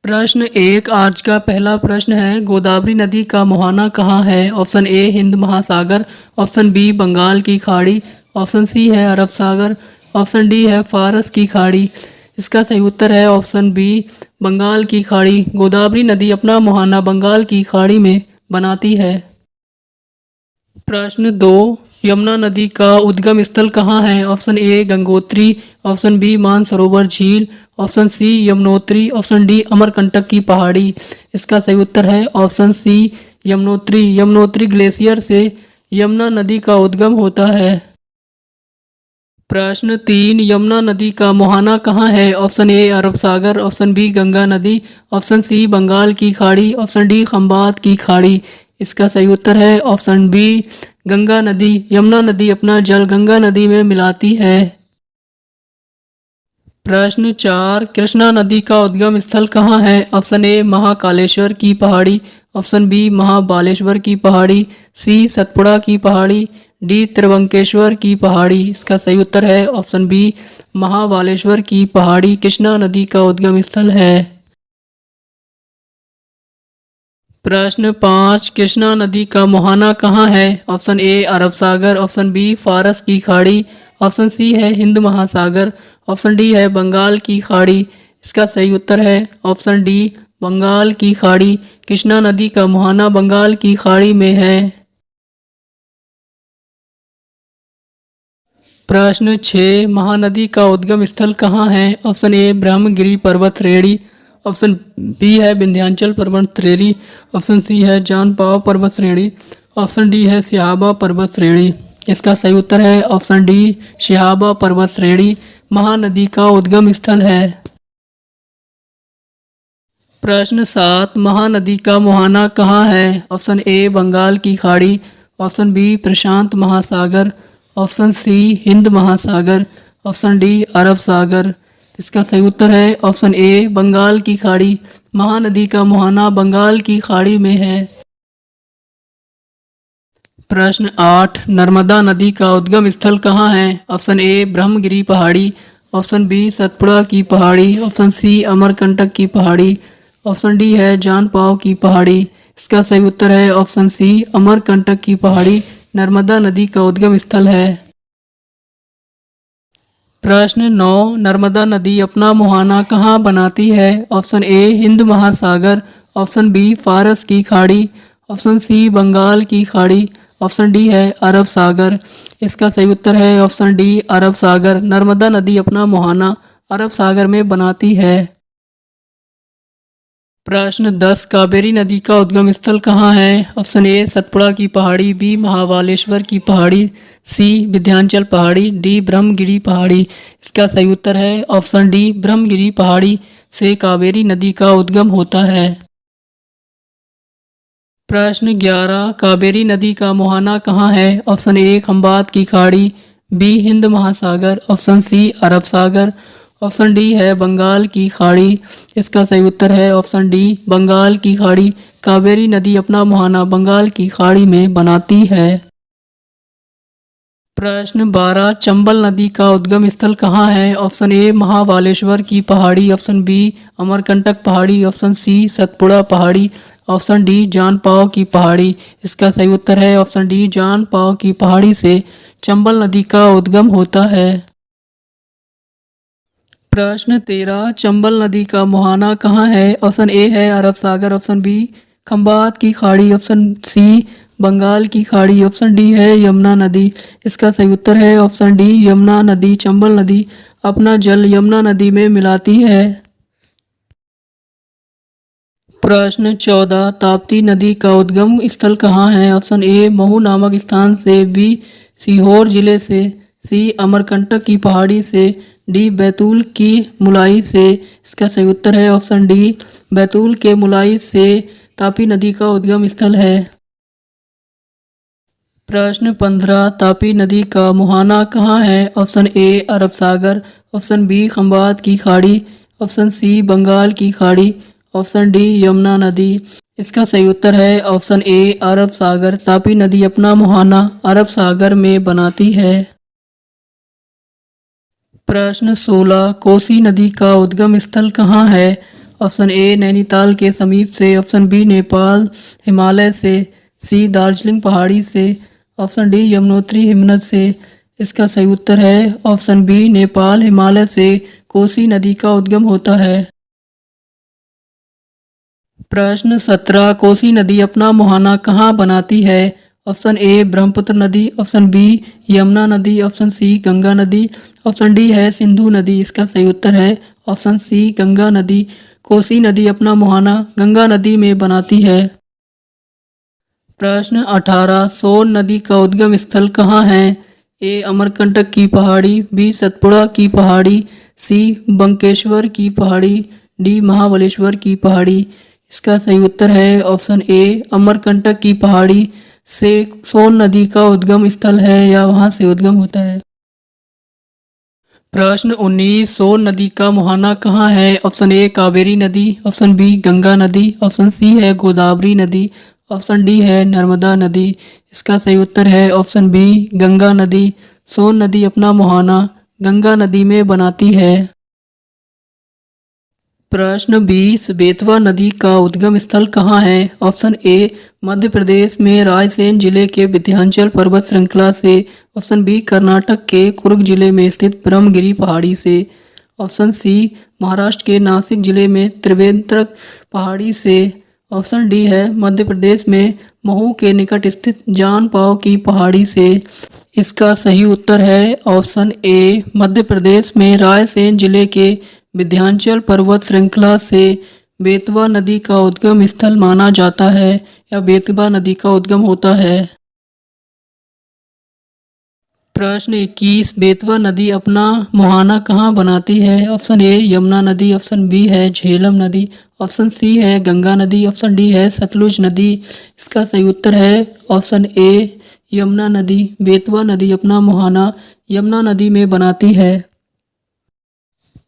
प्रश्न एक आज का पहला प्रश्न है, गोदावरी नदी का मुहाना कहाँ है? ऑप्शन ए हिंद महासागर, ऑप्शन बी बंगाल की खाड़ी, ऑप्शन सी है अरब सागर, ऑप्शन डी है फारस की खाड़ी। इसका सही उत्तर है ऑप्शन बी बंगाल की खाड़ी। गोदावरी नदी अपना मुहाना बंगाल की खाड़ी में बनाती है। प्रश्न दो, यमुना नदी का उद्गम स्थल कहाँ है? Option A Gangotri, option B Mansarovar झील, option C Yamunotri, option D Amarkantak की पहाड़ी। इसका सही उत्तर है option C Yamunotri. Yamunotri glacier से यमुना नदी का उद्गम होता है। प्रश्न तीन, यमुना नदी का मुहाना कहाँ है? Option A Arab Sagar, option B Ganga नदी, ऑप्शन सी बंगाल की खाड़ी, ऑप्शन डी खंबात की खाड़ी। इसका सही उत्तर है ऑप्शन बी गंगा नदी। यमुना नदी अपना जल गंगा नदी में मिलाती है। प्रश्न चार, कृष्णा नदी का उद्गम स्थल कहाँ है? ऑप्शन ए महाकालेश्वर की पहाड़ी, ऑप्शन बी महाबालेश्वर की पहाड़ी, सी सतपुड़ा की पहाड़ी, डी त्रिबंकेश्वर की पहाड़ी। इसका सही उत्तर है ऑप्शन बी महाबालेश्वर की पहाड़ी कृष्णा नदी का उद्गम स्थल है। प्रश्न पाँच, कृष्णा नदी का मुहाना कहाँ है? Option A Arab Sagar, option B फारस की खाड़ी, ऑप्शन सी है हिंद महासागर, ऑप्शन डी है बंगाल की खाड़ी। इसका सही उत्तर है ऑप्शन डी बंगाल की खाड़ी। कृष्णा नदी का मुहाना बंगाल की खाड़ी में है। प्रश्न 6, महानदी का उद्गम स्थल कहाँ है? ऑप्शन ए ब्रह्मगिरी पर्वत श्रेणी, ऑप्शन बी है विंध्याचल पर्वत श्रेणी, ऑप्शन सी है जानपाव पर्वत श्रेणी, ऑप्शन डी है सिहाबा पर्वत श्रेणी। इसका सही उत्तर है ऑप्शन डी सिहाबा पर्वत श्रेणी महानदी का उद्गम स्थल है। प्रश्न 7, महानदी का मुहाना कहाँ है? ऑप्शन ए बंगाल की खाड़ी, ऑप्शन बी प्रशांत महासागर, ऑप्शन सी हिंद महासागर, ऑप्शन डी अरब सागर। इसका सही उत्तर है ऑप्शन ए बंगाल की खाड़ी। महानदी का मुहाना बंगाल की खाड़ी में है। प्रश्न 8, नर्मदा नदी का उद्गम स्थल कहाँ है? ऑप्शन ए ब्रह्मगिरी पहाड़ी, ऑप्शन बी सतपुड़ा की पहाड़ी, ऑप्शन सी अमरकंटक की पहाड़ी, ऑप्शन डी है जानपाव की पहाड़ी। इसका सही उत्तर है ऑप्शन सी अमरकंटक की पहाड़ी नर्मदा नदी का उद्गम स्थल है। प्रश्न 9, नर्मदा नदी अपना मुहाना कहाँ बनाती है? ऑप्शन ए हिंद महासागर, ऑप्शन बी फारस की खाड़ी, ऑप्शन सी बंगाल की खाड़ी, ऑप्शन डी है अरब सागर। इसका सही उत्तर है ऑप्शन डी अरब सागर। नर्मदा नदी अपना मुहाना अरब सागर में बनाती है। प्रश्न 10, कावेरी नदी का उद्गम स्थल कहाँ है? ऑप्शन ए सतपुड़ा की पहाड़ी, बी महाबालेश्वर की पहाड़ी, सी विंध्याचल पहाड़ी, डी ब्रह्मगिरी पहाड़ी। इसका सही उत्तर है ऑप्शन डी ब्रह्मगिरी पहाड़ी से कावेरी नदी का उद्गम होता है। प्रश्न 11, कावेरी नदी का मुहाना कहाँ है? ऑप्शन ए खंबात की खाड़ी, बी हिंद महासागर, ऑप्शन सी अरब सागर, ऑप्शन डी है बंगाल की खाड़ी। इसका सही उत्तर है ऑप्शन डी बंगाल की खाड़ी। कावेरी नदी अपना मुहाना बंगाल की खाड़ी में बनाती है। प्रश्न 12, चंबल नदी का उद्गम स्थल कहाँ है? ऑप्शन ए महाबालेश्वर की पहाड़ी, ऑप्शन बी अमरकंटक पहाड़ी, ऑप्शन सी सतपुड़ा पहाड़ी, ऑप्शन डी जानपाव की पहाड़ी। इसका सही उत्तर है ऑप्शन डी जानपाव की पहाड़ी से चंबल नदी का उद्गम होता है। प्रश्न 13, चंबल नदी का मुहाना कहाँ है? ऑप्शन ए है अरब सागर, ऑप्शन बी खंबात की खाड़ी, ऑप्शन सी बंगाल की खाड़ी, ऑप्शन डी है यमुना नदी। इसका सही उत्तर है ऑप्शन डी यमुना नदी। चंबल नदी अपना जल यमुना नदी में मिलाती है। प्रश्न 14, ताप्ती नदी का उद्गम स्थल कहाँ है? ऑप्शन ए महू नामक स्थान से, बी सीहोर जिले से, सी अमरकंटक की पहाड़ी से, डी बैतूल की मुलाई से। इसका सही उत्तर है ऑप्शन डी बैतूल के मुलाई से तापी नदी का उद्गम स्थल है। प्रश्न 15, तापी नदी का मुहाना कहाँ है? Option A Arab Sagar, option B Khambhat की खाड़ी, ऑप्शन सी बंगाल की खाड़ी, ऑप्शन डी यमुना नदी। इसका सही उत्तर है ऑप्शन ए अरब सागर। तापी नदी अपना मुहाना अरब सागर में बनाती है। प्रश्न 16, कोसी नदी का उद्गम स्थल कहाँ है? ऑप्शन ए नैनीताल के समीप से, ऑप्शन बी नेपाल हिमालय से, सी दार्जिलिंग पहाड़ी से, ऑप्शन डी यमुनोत्री हिमनद से। इसका सही उत्तर है ऑप्शन बी नेपाल हिमालय से कोसी नदी का उद्गम होता है। प्रश्न 17 कोसी नदी अपना मुहाना कहाँ बनाती है? ऑप्शन ए ब्रह्मपुत्र नदी, ऑप्शन बी यमुना नदी, ऑप्शन सी गंगा नदी, ऑप्शन डी है सिंधु नदी। इसका सही उत्तर है ऑप्शन सी गंगा नदी। कोसी नदी अपना मुहाना गंगा नदी में बनाती है। प्रश्न 18 सोन नदी का उद्गम स्थल कहाँ है? ए अमरकंटक की पहाड़ी, बी सतपुड़ा की पहाड़ी, सी बंकेश्वर की पहाड़ी, डी महाबलेश्वर की पहाड़ी। इसका सही उत्तर है ऑप्शन ए अमरकंटक की पहाड़ी से सोन नदी का उद्गम स्थल है या वहां से उद्गम होता है। प्रश्न 19 सोन नदी का मुहाना कहाँ है? ऑप्शन ए कावेरी नदी, ऑप्शन बी गंगा नदी, ऑप्शन सी है गोदावरी नदी, ऑप्शन डी है नर्मदा नदी। इसका सही उत्तर है ऑप्शन बी गंगा नदी। सोन नदी अपना मुहाना गंगा नदी में बनाती है। प्रश्न 20 बेतवा नदी का उद्गम स्थल कहाँ है? ऑप्शन ए मध्य प्रदेश में रायसेन जिले के विंध्याचल पर्वत श्रृंखला से, ऑप्शन बी कर्नाटक के कुर्ग जिले में स्थित ब्रह्मगिरी पहाड़ी से, ऑप्शन सी महाराष्ट्र के नासिक जिले में त्रिवेंद्रक पहाड़ी से, ऑप्शन डी है मध्य प्रदेश में महू के निकट स्थित जानपाव की पहाड़ी से। इसका सही उत्तर है ऑप्शन ए मध्य प्रदेश में रायसेन जिले के विंध्याचल पर्वत श्रृंखला से बेतवा नदी का उद्गम स्थल माना जाता है या बेतवा नदी का उद्गम होता है। प्रश्न 21 बेतवा नदी अपना मुहाना कहाँ बनाती है? ऑप्शन ए यमुना नदी, ऑप्शन बी है झेलम नदी, ऑप्शन सी है गंगा नदी, ऑप्शन डी है सतलुज नदी। इसका सही उत्तर है ऑप्शन ए यमुना नदी। बेतवा नदी अपना मुहाना यमुना नदी में बनाती है।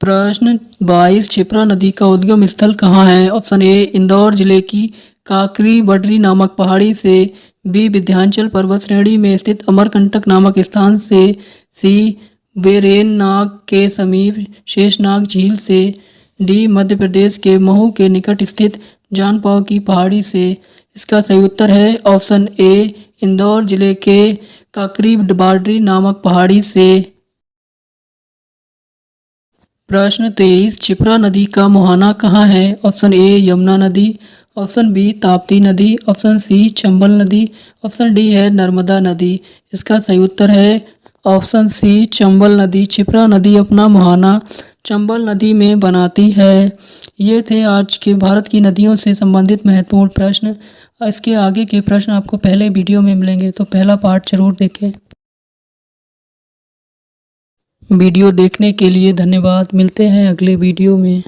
प्रश्न 22 क्षिप्रा नदी का उद्गम स्थल कहाँ है? ऑप्शन ए इंदौर जिले की काकरी बडरी नामक पहाड़ी से, बी विंध्याचल पर्वत श्रेणी में स्थित अमरकंटक नामक स्थान से, सी बेरेन नाग के समीप शेषनाग झील से, डी मध्य प्रदेश के महू के निकट स्थित जानपाव की पहाड़ी से। इसका सही उत्तर है ऑप्शन ए इंदौर जिले के काकरी बडरी नामक पहाड़ी से। प्रश्न 23 क्षिप्रा नदी का मुहाना कहाँ है? ऑप्शन ए यमुना नदी, ऑप्शन बी ताप्ती नदी, ऑप्शन सी चंबल नदी, ऑप्शन डी है नर्मदा नदी। इसका सही उत्तर है ऑप्शन सी चंबल नदी। क्षिप्रा नदी अपना मुहाना चंबल नदी में बनाती है। ये थे आज के भारत की नदियों से संबंधित महत्वपूर्ण प्रश्न। इसके आगे के प्रश्न आपको पहले वीडियो में मिलेंगे, तो पहला पार्ट जरूर देखें। वीडियो देखने के लिए धन्यवाद। मिलते हैं अगले वीडियो में।